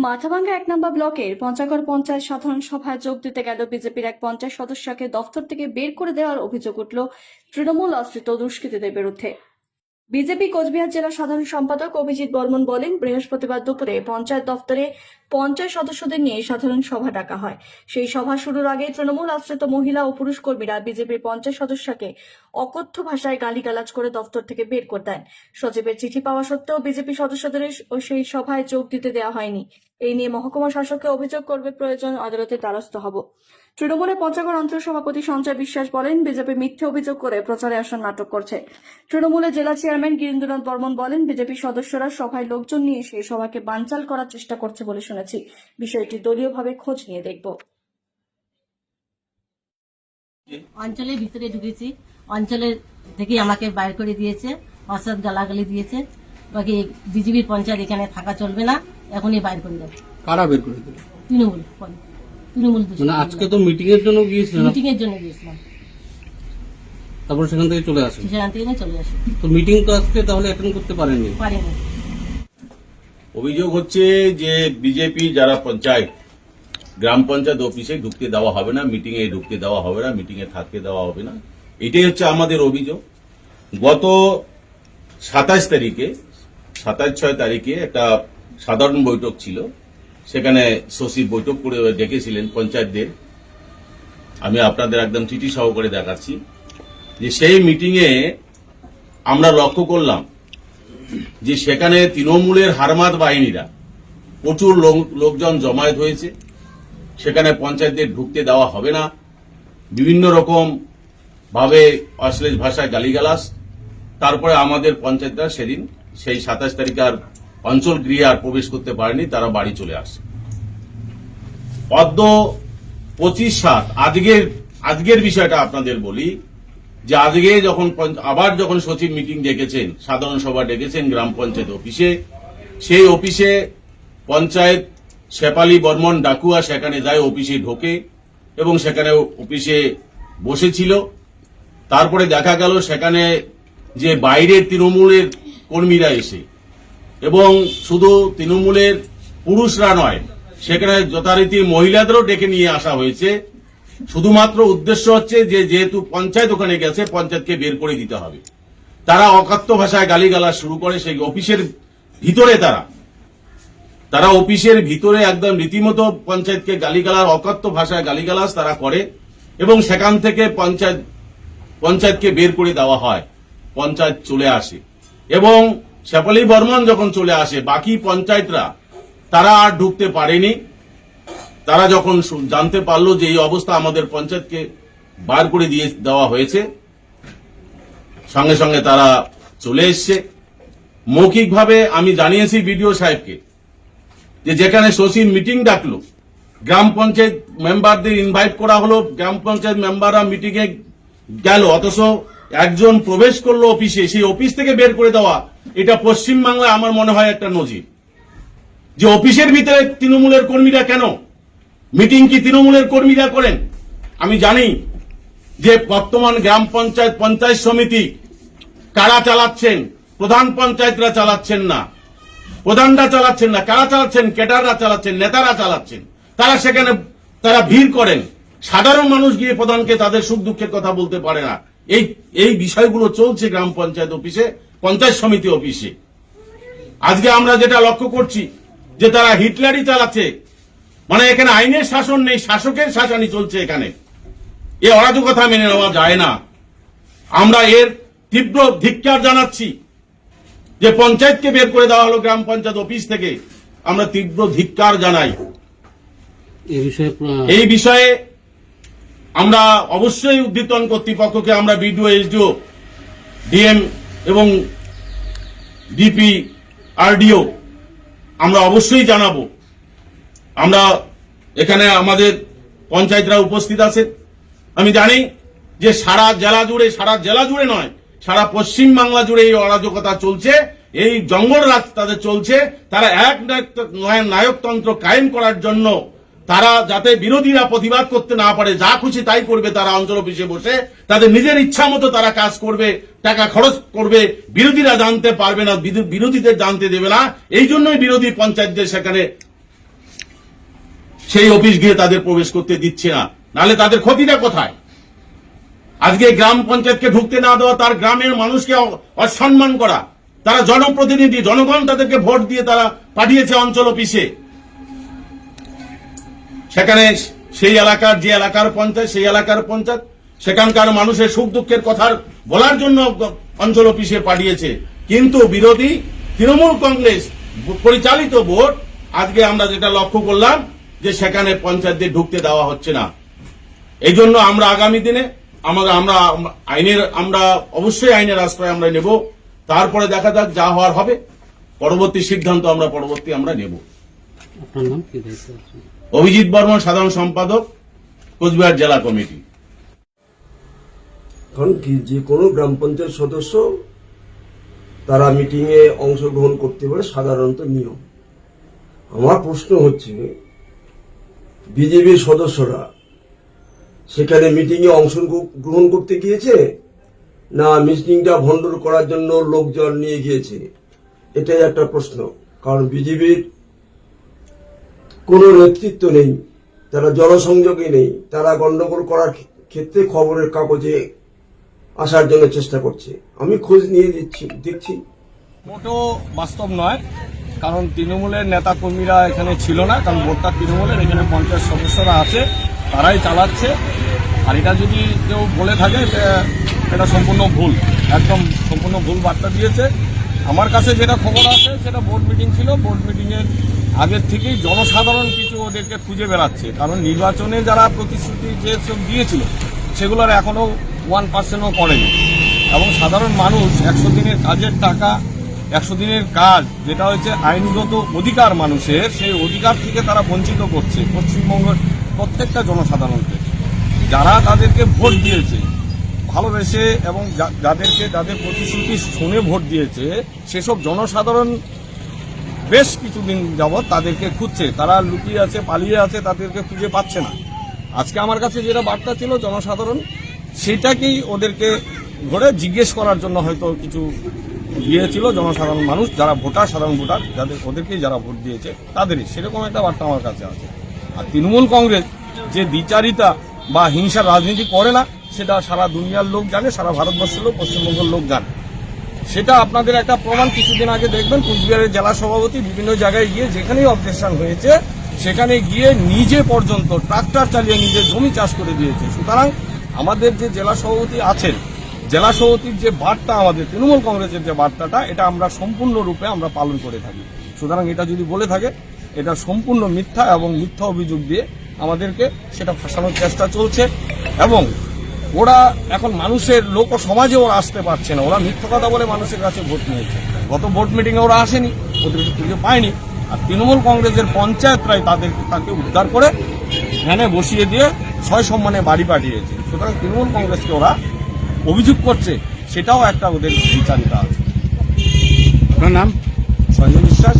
মাথাভাঙ্গা ১ নম্বর ব্লকের পঞ্চাগড় পঞ্চায়েত সাধারণ সভায় যোগ দিতে গেল বিজেপির এক পঞ্চায়েত সদস্যকে দফতর থেকে বের করে দেওয়ার অভিযোগ উঠল তৃণমূল আশ্রিত দুষ্কৃতীদের বিরুদ্ধে। বিজেপি কোচবিহার জেলা সাধারণ সম্পাদক অভিজিৎ বর্মন বলেন, বৃহস্পতিবার দুপুরে পঞ্চায়েত দফতরে পঞ্চায়েত সদস্যদের নিয়ে সাধারণ সভা ডাকা হয়। সেই সভা শুরুর আগে তৃণমূল আশ্রিত মহিলা ও পুরুষ কর্মীরা বিজেপির পঞ্চায়েত সদস্যকে অকথ্য ভাষায় গালিগালাজ করে দফতর থেকে বের করে দেন। সচিবের চিঠি পাওয়া সত্ত্বেও বিজেপি সদস্যদের সেই সভায় যোগ দিতে দেওয়া হয়নি। এই নিয়ে মহকুমা শাসককে অভিযোগ করবে, প্রয়োজন আদালতে দ্বারস্থ হব। তৃণমূলের পঞ্চাগড় অঞ্চল সভাপতি সঞ্জয় বিশ্বাস বলেন, বিজেপি মিথ্যে অভিযোগ করে প্রচারে আসার নাটক করছে। তৃণমূলের জেলা চেয়ারম্যান গিরীন্দ্রনাথ বর্মন বলেন, বিজেপি সদস্যরা সভায় লোকজন নিয়ে সেই সভাকে বানচাল করার চেষ্টা করছে বলে শুনেছি। বিষয়টি দলীয়ভাবে খোঁজ নিয়ে দেখব। অঞ্চলের ভিতরে ঢুকেছি, অঞ্চলের থেকে আমাকে বাইর করে দিয়েছে, অসৎ গালাগালি দিয়েছে। বাকি বিজেপির পঞ্চায়েত এখানে থাকা চলবে না, এখনই বাইর করে দেবে। কারা বের করে দিল? তৃণমূল মানে আজকে তো মিটিং এর জন্য গিয়েছিলেন? মিটিং এর জন্য গিয়েছিলাম, তারপর সেখান থেকে চলে আসেন? সেখান থেকে চলে আসি। তো মিটিং তো আজকে তাহলে অ্যাটেন্ড করতে পারেননি? পারিনি। অভিযোগ হচ্ছে যে বিজেপি যারা পঞ্চায়েত গ্রাম পঞ্চায়েত অফিসে ঢুকতে দেওয়া হবে না, মিটিং এ ঢুকতে দেওয়া হবে না, মিটিং এ থাকতে দেওয়া হবে না, এটাই হচ্ছে আমাদের অভিযোগ। গত 27/6 তারিখে একটা সাধারণ বৈঠক ছিল, সেখানে সচিব বৈঠক করে ডেকেছিলেন পঞ্চায়েতদের। আমি আপনাদের একদম চিঠি সহকারে দেখাচ্ছি যে সেই মিটিং এ আমরা লক্ষ্য করলাম যে সেখানে তৃণমূলের হারমাত বাহিনীরা প্রচুর লোকজন জমায়েত হয়েছে। সেখানে পঞ্চায়েতদের ঢুকতে দেওয়া হবে না, বিভিন্ন রকম ভাবে অশ্লীল ভাষায় গালিগালাজ। তারপরে আমাদের পঞ্চায়েতরা সেদিন সেই 27 তারিখ আর অঞ্চল গৃহে আর প্রবেশ করতে পারেনি, তারা বাড়ি চলে আসে। পদ্ম 25/7 আজকের বিষয়টা আপনাদের বলি যে আজকে যখন সচিব মিটিং ডেকেছেন, সাধারণ সভা ডেকেছেন গ্রাম পঞ্চায়েত অফিসে, সেই অফিসে পঞ্চায়েত শেফালি বর্মন ডাকুয়া সেখানে যায়, অফিসে ঢোকে এবং সেখানে অফিসে বসেছিল। তারপরে দেখা গেল সেখানে যে বাইরের তৃণমূলের কর্মীরা এসে, এবং শুধু তৃণমূলের পুরুষরা নয়, সেখানে যথারীতি মহিলাদেরও ডেকে নিয়ে আসা হয়েছে। শুধুমাত্র উদ্দেশ্য হচ্ছে যে যেহেতু পঞ্চায়েত ওখানে গেছে, পঞ্চায়েতকে বের করে দিতে হবে। তারা অকথ্য ভাষায় গালিগালাজ শুরু করে সেই অফিসের ভিতরে। তারা অফিসের ভিতরে একদম রীতিমতো পঞ্চায়েতকে গালিগালাজ, অকথ্য ভাষায় গালিগালাজ তারা করে এবং সেখান থেকে পঞ্চায়েতকে বের করে দেওয়া হয়। পঞ্চায়েত চলে আসে এবং শেফালি বর্মন যখন চলে আসে, বাকি পঞ্চায়েতরা তারা আর ঢুকতে পারেনি। তারা যখন জানতে পারলো যে এই অবস্থা, আমাদের পঞ্চায়েতকে বার করে দিয়ে দেওয়া হয়েছে, সঙ্গে সঙ্গে তারা চলে এসছে। মৌখিকভাবে আমি জানিয়েছি বিডিও সাহেবকে যে যেখানে সচিব মিটিং ডাকলো, গ্রাম পঞ্চায়েত মেম্বারদের ইনভাইট করা হলো, গ্রাম পঞ্চায়েত মেম্বাররা মিটিং এ গেল, অথচ একজন প্রবেশ করলো অফিসে, সেই অফিস থেকে বের করে দেওয়া। এটা পশ্চিমবাংলায় আমার মনে হয় একটা নজির, যে অফিসের ভিতরে তৃণমূলের কর্মীরা কেন? মিটিং কি তৃণমূলের কর্মীরা করেন? আমি জানি যে বর্তমান গ্রাম পঞ্চায়েত পঞ্চায়েত সমিতি কারা চালাচ্ছেন, প্রধান পঞ্চায়েতরা চালাচ্ছেন না, প্রধানরা চালাচ্ছেন না, কারা চালাচ্ছেন? ক্যাডাররা চালাচ্ছেন, নেতারা চালাচ্ছেন। তারা সেখানে ভিড় করেন, সাধারণ মানুষ গিয়ে প্রধানকে তাদের সুখ দুঃখের কথা বলতে পারে না। এই বিষয়গুলো চলছে গ্রাম পঞ্চায়েত অফিসে, পঞ্চায়েত সমিতি অফিসে। আজকে আমরা যেটা লক্ষ্য করছি যে তারা হিটলারই চালাচ্ছে, মানে এখানে আইনের শাসন নেই, শাসকের শাসনই চলছে এখানে। এ অরাজকতা মেনে নেওয়া যায় না। আমরা এর তীব্র ধিক্কার জানাচ্ছি যে পঞ্চায়েতকে বের করে দেওয়া হলো গ্রাম পঞ্চায়েত অফিস থেকে। আমরা তীব্র ধিক্কার জানাই। এই বিষয়ে আমরা অবশ্যই ঊর্ধ্বতন কর্তৃপক্ষকে, আমরা বিডিও, এসডিও, ডিএম এবং ডিপি, আরডিও আমরা অবশ্যই জানাবো। আমরা এখানে আমাদের পঞ্চায়েতরা উপস্থিত আছে। আমি জানি যে সারা জেলা জুড়ে নয়, সারা পশ্চিম বাংলা জুড়ে এই অরাজকতা চলছে, এই জঙ্গল রাজ তাদের চলছে। তারা এক নায়কতন্ত্র কায়েম করার জন্য, তারা যাতে বিরোধীরা প্রতিবাদ করতে না পারে, যা খুশি তাই করবে। তারা অঞ্চল অফিসে বসে তাদের নিজের ইচ্ছা মতো তারা কাজ করবে, টাকা খরচ করবে, বিরোধীরা জানতে পারবে না, বিরোধীদের জানতে দেবে না। এই জন্যই বিরোধী পঞ্চায়েতদের সেখানে সেই অফিস গিয়ে তাদের প্রবেশ করতে দিচ্ছে না, নাহলে তাদের ক্ষতিটা কোথায়? আজকে গ্রাম পঞ্চায়েতকে ঢুকতে না দেওয়া, তার গ্রামের মানুষকে অসম্মান করা। তারা জনপ্রতিনিধি, জনগণ তাদেরকে ভোট দিয়ে তারা পাঠিয়েছে অঞ্চল অফিসে। সেখানে সেই এলাকার যে এলাকার পঞ্চায়েত, সেই এলাকার পঞ্চায়েত সেখানকার মানুষের সুখ দুঃখের কথা বলার জন্য অঞ্চল অফিসে পাঠিয়েছে। কিন্তু বিরোধী তৃণমূল কংগ্রেস পরিচালিত ভোট আজকে আমরা যেটা লক্ষ্য করলাম যে সেখানে পঞ্চায়েতদের ঢুকতে দেওয়া হচ্ছে না। এই জন্য আমরা আগামী দিনে আমরা অবশ্যই আইনের আশ্রয় আমরা নেব। তারপরে দেখা যাক, যা হওয়ার হবে, পরবর্তী সিদ্ধান্ত আমরা নেব। আপনার নাম কি? দায়িত্ব আছে? অভিজিৎ বর্মন, সাধারণ সম্পাদক, কোচবিহার জেলা কমিটি। কারণ কি, যে কোনো গ্রাম পঞ্চায়েত সদস্য তারা মিটিংয়ে অংশগ্রহণ করতে পারে, সাধারণত নিয়ম। আমার প্রশ্ন হচ্ছে, বিজেপির সদস্যরা সেখানে মিটিংয়ে অংশগ্রহণ করতে গিয়েছে না মিটিংটা ভণ্ডুল করার জন্য লোকজন নিয়ে গিয়েছে? এটাই একটা প্রশ্ন। কারণ বিজেপির কোনো নেতৃত্ব নেই, তারা জনসংযোগে নেই, তারা গন্ডগোল করার ক্ষেত্রে খবরের কাগজে আসার জন্য চেষ্টা করছে। আমি খোঁজ নিয়ে দেখছি। মোটো বাস্তব নয়, কারণ তৃণমূলের নেতা কর্মীরা এখানে ছিল না। কারণ ভোটটা তৃণমূলের, এখানে পঞ্চায়েত সদস্যরা আছে, তারাই চালাচ্ছে। আর এটা যদি কেউ বলে থাকে এটা সম্পূর্ণ ভুল, একদম সম্পূর্ণ ভুল বার্তা দিয়েছে। আমার কাছে যেটা খবর আছে সেটা বোর্ড মিটিং ছিল। বোর্ড মিটিংয়ের আগের থেকেই জনসাধারণ কিছু ওদেরকে খুঁজে বেড়াচ্ছে। কারণ নির্বাচনে যারা প্রতিশ্রুতি যেসব দিয়েছিল সেগুলোর এখনও 1%ও করেনি। এবং সাধারণ মানুষ 100 দিনের কাজের টাকা, 100 দিনের কাজ যেটা হচ্ছে আইনগত অধিকার মানুষের, সেই অধিকার থেকে তারা বঞ্চিত করছে পশ্চিমবঙ্গের প্রত্যেকটা জনসাধারণকে। যারা তাদেরকে ভোট দিয়েছে ভালোবেসে এবং যাদের প্রতিশ্রুতি শুনে ভোট দিয়েছে, সেসব জনসাধারণ বেশ কিছুদিন যাবৎ তাদেরকে খুঁজছে। তারা লুকিয়ে আছে, পালিয়ে আছে, তাদেরকে খুঁজে পাচ্ছে না। আজকে আমার কাছে যেটা বার্তা ছিল জনসাধারণ, সেটাকেই ওদেরকে ধরে জিজ্ঞেস করার জন্য হয়তো কিছু দিয়েছিল জনসাধারণ মানুষ, যারা ভোটার, সাধারণ ভোটার, ওদেরকেই যারা ভোট দিয়েছে তাদেরই, সেরকম একটা বার্তা আমার কাছে আছে। আর তৃণমূল কংগ্রেস যে দ্বিচারিতা বা হিংসার রাজনীতি করে না, সেটা সারা দুনিয়ার লোক জানে, সারা ভারতবর্ষের লোক, পশ্চিমবঙ্গের লোক জানে। সেটা আপনাদের একটা প্রমাণ কিছুদিন আগে দেখবেন, কুচবিহারের জেলা সভাপতি বিভিন্ন জায়গায় গিয়ে যেখানেই অবজেকশন হয়েছে সেখানে গিয়ে নিজে পর্যন্ত ট্রাক্টর চালিয়ে নিজের জমি চাষ করে দিয়েছে। সুতরাং আমাদের যে জেলা সভাপতি আছেন, জেলা সভাপতির যে বার্তা, আমাদের তৃণমূল কংগ্রেসের যে বার্তাটা, এটা আমরা সম্পূর্ণরূপে আমরা পালন করে থাকি। সুতরাং এটা যদি বলে থাকে, এটা সম্পূর্ণ মিথ্যা এবং মিথ্যা অভিযোগ দিয়ে আমাদেরকে সেটা ফাঁসানোর চেষ্টা চলছে। এবং ওরা এখন মানুষের লোক সমাজে ওরা আসতে পারছে না, ওরা মিথ্যা কথা বলে মানুষের কাছে ভোট নিয়েছে। গত ভোট মিটিংয়ে ওরা আসেনি, ওদেরকে খুঁজে পায়নি। আর তৃণমূল কংগ্রেসের পঞ্চায়েতরাই তাকে উদ্ধার করে ভ্যানে বসিয়ে দিয়ে সসম্মানে বাড়ি পাঠিয়েছে। সুতরাং তৃণমূল কংগ্রেসকে ওরা অভিযোগ করছে, সেটাও একটা ওদের বিচারিতা আছে। আপনার নাম? সঞ্জয় বিশ্বাস।